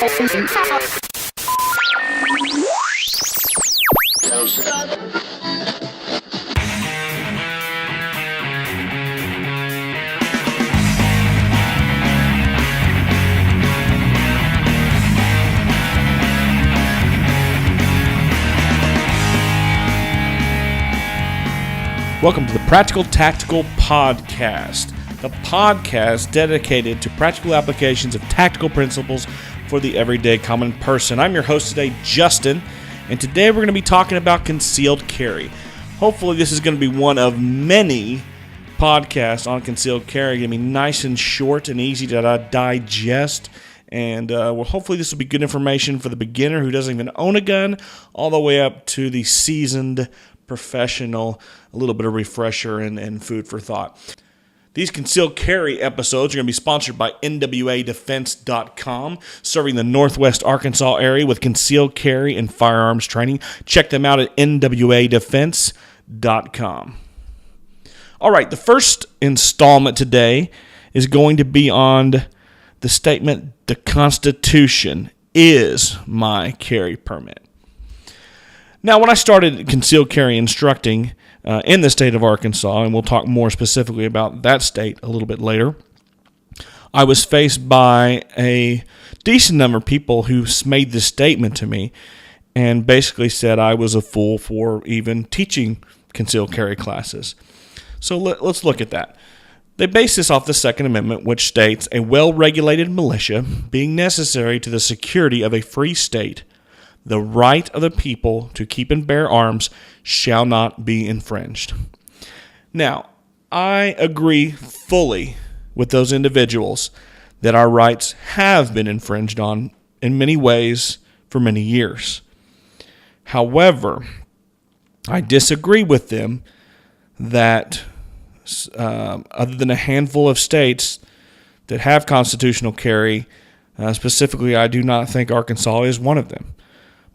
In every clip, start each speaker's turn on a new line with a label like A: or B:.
A: Welcome to the Practical Tactical Podcast, the podcast dedicated to practical applications of tactical principles for the everyday common person. I'm your host today, Justin, and today we're going to be talking about concealed carry. Hopefully this is going to be one of many podcasts on concealed carry. It's going to be nice and short and easy to digest, and hopefully this will be good information for the beginner who doesn't even own a gun, all the way up to the seasoned professional, a little bit of refresher and food for thought. These concealed carry episodes are going to be sponsored by NWADefense.com, serving the Northwest Arkansas area with concealed carry and firearms training. Check them out at NWADefense.com. All right, the first installment today is going to be on the statement, "The Constitution is my carry permit." Now, when I started concealed carry instructing in the state of Arkansas, and we'll talk more specifically about that state a little bit later, I was faced by a decent number of people who made this statement to me and basically said I was a fool for even teaching concealed carry classes. So let's look at that. They base this off the Second Amendment, which states, "A well-regulated militia being necessary to the security of a free state, the right of the people to keep and bear arms shall not be infringed." Now, I agree fully with those individuals that our rights have been infringed on in many ways for many years. However, I disagree with them that other than a handful of states that have constitutional carry, specifically, I do not think Arkansas is one of them.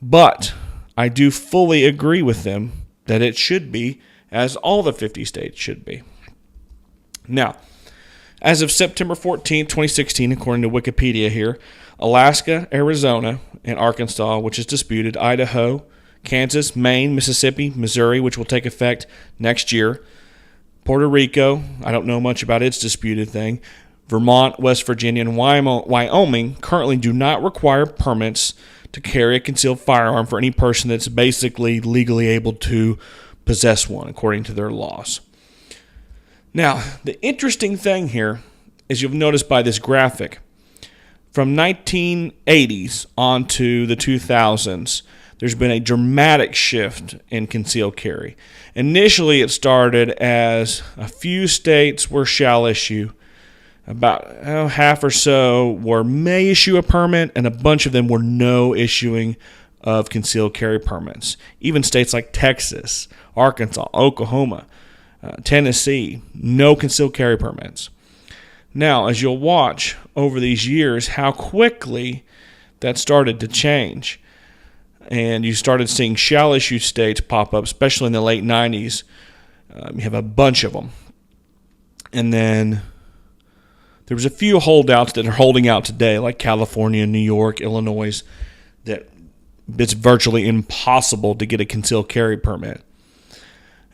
A: But I do fully agree with them that it should be, as all the 50 states should be. Now, as of September 14, 2016, according to Wikipedia here, Alaska, Arizona, and Arkansas, which is disputed, Idaho, Kansas, Maine, Mississippi, Missouri, which will take effect next year, Puerto Rico, I don't know much about its disputed thing, Vermont, West Virginia, and Wyoming currently do not require permits to carry a concealed firearm for any person that's basically legally able to possess one, according to their laws. Now, the interesting thing here is you'll notice by this graphic, from 1980s on to the 2000s, there's been a dramatic shift in concealed carry. Initially, it started as a few states were shall issue, about half or so were may issue a permit, and a bunch of them were no issuing of concealed carry permits. Even states like Texas, Arkansas, Oklahoma, Tennessee, no concealed carry permits. Now, as you'll watch over these years, how quickly that started to change. And you started seeing shall issue states pop up, especially in the late 90s. You have a bunch of them. And then there was a few holdouts that are holding out today, like California, New York, Illinois, that it's virtually impossible to get a concealed carry permit.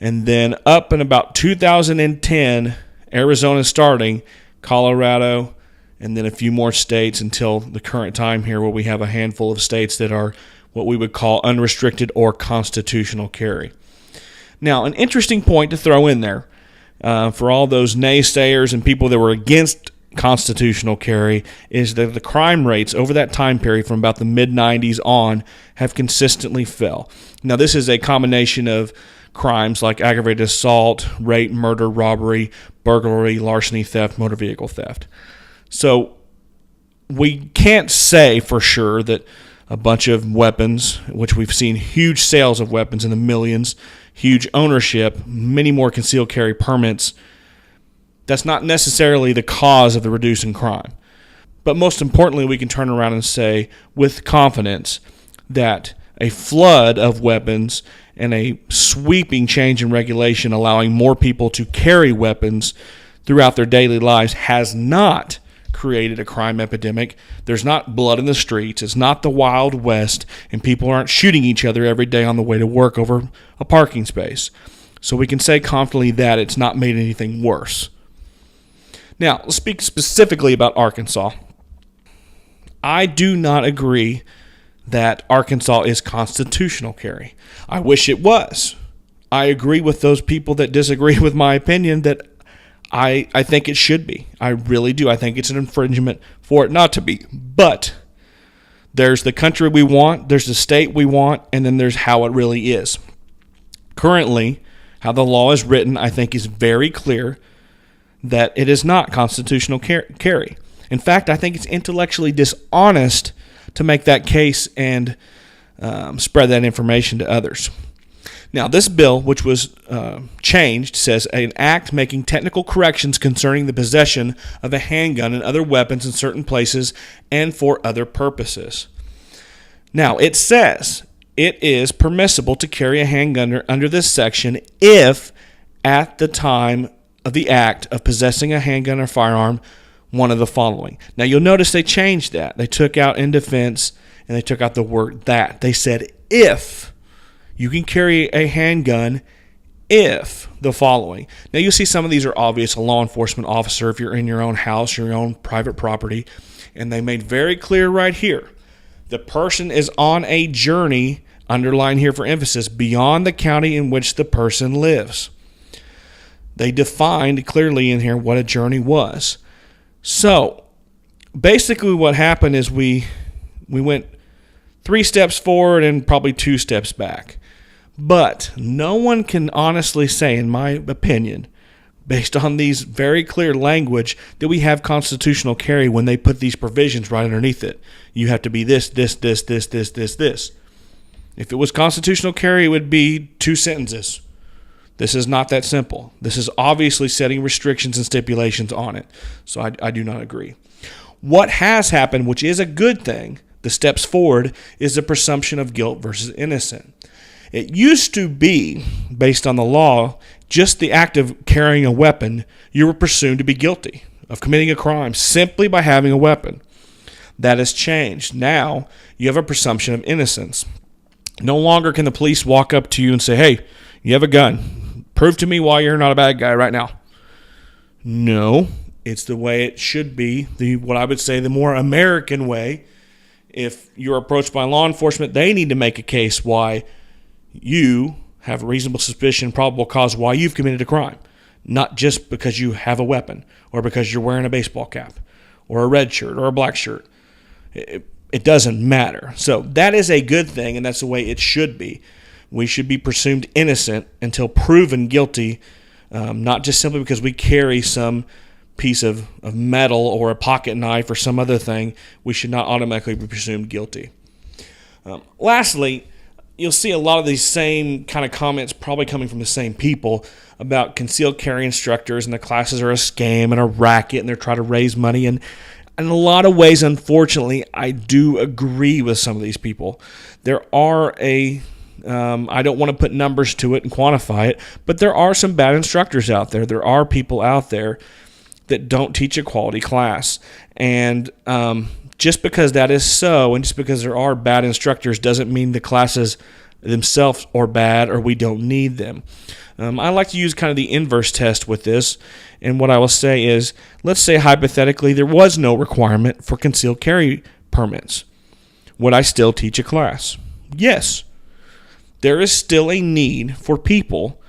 A: And then up in about 2010, Arizona starting, Colorado, and then a few more states until the current time here where we have a handful of states that are what we would call unrestricted or constitutional carry. Now, an interesting point to throw in there for all those naysayers and people that were against constitutional carry is that the crime rates over that time period from about the mid-90s on have consistently fell. Now, this is a combination of crimes like aggravated assault, rape, murder, robbery, burglary, larceny, theft, motor vehicle theft. So we can't say for sure that a bunch of weapons, which we've seen huge sales of weapons in the millions, huge ownership, many more concealed carry permits, that's not necessarily the cause of the reducing crime. But most importantly, we can turn around and say with confidence that a flood of weapons and a sweeping change in regulation allowing more people to carry weapons throughout their daily lives has not created a crime epidemic. There's not blood in the streets. It's not the Wild West, and people aren't shooting each other every day on the way to work over a parking space. So we can say confidently that it's not made anything worse. Now, let's speak specifically about Arkansas. I do not agree that Arkansas is constitutional carry. I wish it was. I agree with those people that disagree with my opinion that I think it should be. I really do. I think it's an infringement for it not to be. But there's the country we want, there's the state we want, and then there's how it really is. Currently, how the law is written, I think, is very clear that it is not constitutional carry. In fact, I think it's intellectually dishonest to make that case and spread that information to others. Now, this bill, which was changed, says an act making technical corrections concerning the possession of a handgun and other weapons in certain places and for other purposes. Now, it says it is permissible to carry a handgun under this section if, at the time of the act of possessing a handgun or firearm, one of the following. Now, you'll notice they changed that. They took out in defense, and they took out the word that. They said if. You can carry a handgun if the following. Now, you'll see some of these are obvious. A law enforcement officer, if you're in your own house, your own private property. And they made very clear right here. The person is on a journey, underlined here for emphasis, beyond the county in which the person lives. They defined clearly in here what a journey was. So, basically what happened is we went 3 steps forward and probably 2 steps back. But no one can honestly say, in my opinion, based on these very clear language, that we have constitutional carry when they put these provisions right underneath it. You have to be this. If it was constitutional carry, it would be 2 sentences. This is not that simple. This is obviously setting restrictions and stipulations on it. So I do not agree. What has happened, which is a good thing, the steps forward, is the presumption of guilt versus innocent. It used to be, based on the law, just the act of carrying a weapon, you were presumed to be guilty of committing a crime simply by having a weapon. That has changed. Now, you have a presumption of innocence. No longer can the police walk up to you and say, hey, you have a gun. Prove to me why you're not a bad guy right now. No, it's the way it should be, what I would say the more American way. If you're approached by law enforcement, they need to make a case why you have a reasonable suspicion, probable cause why you've committed a crime, not just because you have a weapon or because you're wearing a baseball cap or a red shirt or a black shirt. It doesn't matter. So that is a good thing, and that's the way it should be. We should be presumed innocent until proven guilty, not just simply because we carry some piece of metal or a pocket knife or some other thing. We should not automatically be presumed guilty. Lastly, you'll see a lot of these same kind of comments probably coming from the same people about concealed carry instructors and the classes are a scam and a racket and they're trying to raise money. And in a lot of ways, unfortunately, I do agree with some of these people. There are I don't want to put numbers to it and quantify it, but there are some bad instructors out there. There are people out there that don't teach a quality class. And just because that is so, and just because there are bad instructors, doesn't mean the classes themselves are bad or we don't need them. I like to use kind of the inverse test with this. And what I will say is, let's say hypothetically there was no requirement for concealed carry permits. Would I still teach a class? Yes. There is still a need for people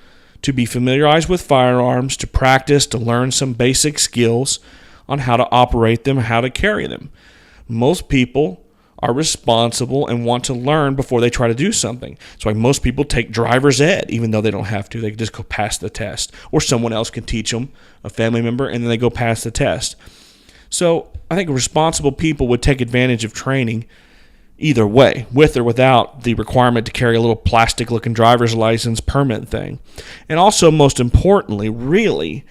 A: to be familiarized with firearms, to practice, to learn some basic skills on how to operate them, how to carry them. Most people are responsible and want to learn before they try to do something. That's why most people take driver's ed, even though they don't have to. They can just go pass the test. Or someone else can teach them, a family member, and then they go pass the test. So I think responsible people would take advantage of training either way, with or without the requirement to carry a little plastic-looking driver's license permit thing. And also, most importantly, really,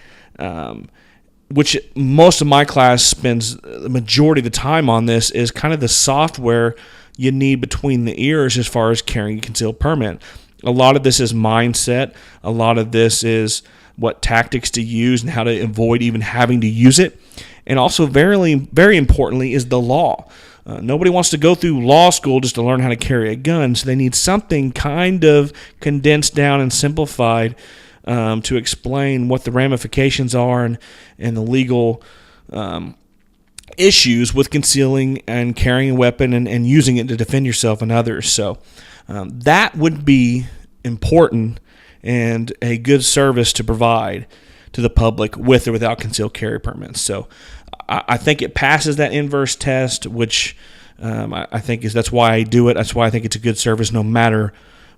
A: which most of my class spends the majority of the time on this, is kind of the software you need between the ears as far as carrying a concealed permit. A lot of this is mindset. A lot of this is what tactics to use and how to avoid even having to use it. And also, very, very importantly, is the law. Nobody wants to go through law school just to learn how to carry a gun, so they need something kind of condensed down and simplified to explain what the ramifications are and the legal issues with concealing and carrying a weapon and using it to defend yourself and others. So that would be important and a good service to provide to the public with or without concealed carry permits. So I think it passes that inverse test, which I think that's why I do it. That's why I think it's a good service no matter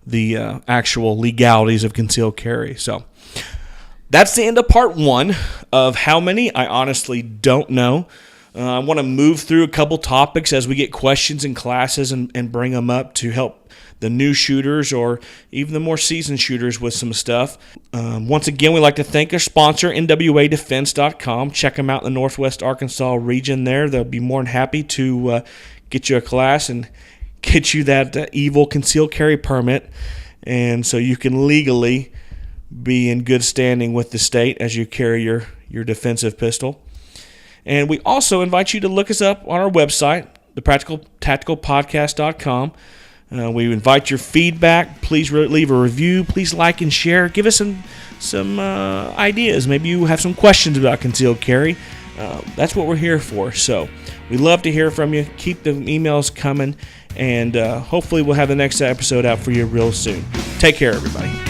A: the actual legalities of concealed carry. So that's the end of part 1 of how many. I honestly don't know. I want to move through a couple topics as we get questions in classes and bring them up to help the new shooters or even the more seasoned shooters with some stuff. Once again, we'd like to thank our sponsor, NWADefense.com. Check them out in the Northwest Arkansas region there. They'll be more than happy to get you a class and get you that evil concealed carry permit, and so you can legally be in good standing with the state as you carry your defensive pistol. And we also invite you to look us up on our website, thepracticaltacticalpodcast.com. We invite your feedback. Please leave a review. Please like and share. Give us some ideas. Maybe you have some questions about concealed carry. That's what we're here for. So we love to hear from you. Keep the emails coming, and hopefully we'll have the next episode out for you real soon. Take care, everybody.